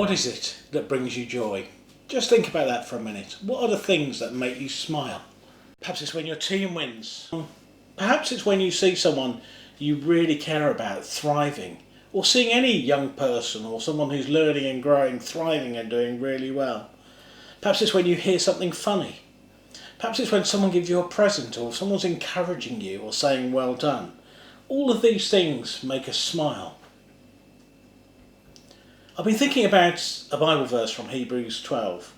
What is it that brings you joy? Just think about that for a minute. What are the things that make you smile? Perhaps it's when your team wins. Perhaps it's when you see someone you really care about thriving, or seeing any young person or someone who's learning and growing, thriving and doing really well. Perhaps it's when you hear something funny. Perhaps it's when someone gives you a present, or someone's encouraging you or saying well done. All of these things make us smile. I've been thinking about a Bible verse from Hebrews 12.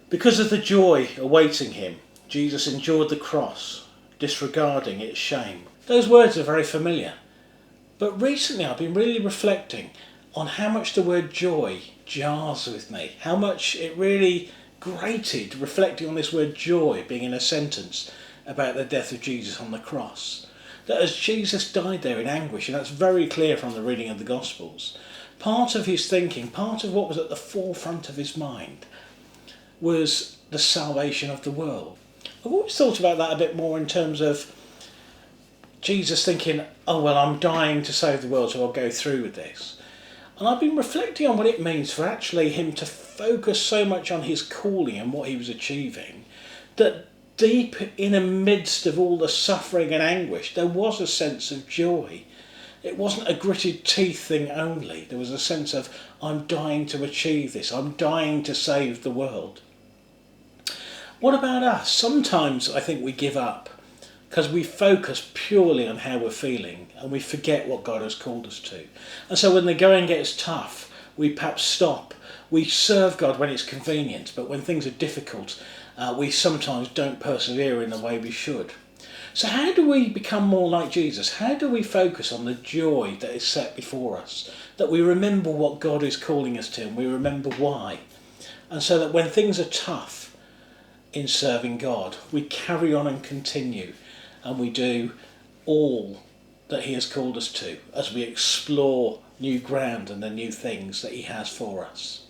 Because of the joy awaiting him, Jesus endured the cross, disregarding its shame. Those words are very familiar. But recently I've been really reflecting on how much the word joy jars with me. How much it really grated, reflecting on this word joy being in a sentence about the death of Jesus on the cross. That as Jesus died there in anguish, and that's very clear from the reading of the Gospels, part of his thinking, part of what was at the forefront of his mind was the salvation of the world. I've always thought about that a bit more in terms of Jesus thinking, oh well, I'm dying to save the world, so I'll go through with this. And I've been reflecting on what it means for actually him to focus so much on his calling and what he was achieving, that deep in the midst of all the suffering and anguish, there was a sense of joy. It wasn't a gritted teeth thing only. There was a sense of, I'm dying to achieve this. I'm dying to save the world. What about us? Sometimes I think we give up because we focus purely on how we're feeling and we forget what God has called us to. And so when the going gets tough, we perhaps stop. We serve God when it's convenient, but when things are difficult, we sometimes don't persevere in the way we should. So how do we become more like Jesus? How do we focus on the joy that is set before us? That we remember what God is calling us to and we remember why. And so that when things are tough in serving God, we carry on and continue and we do all that he has called us to as we explore new ground and the new things that he has for us.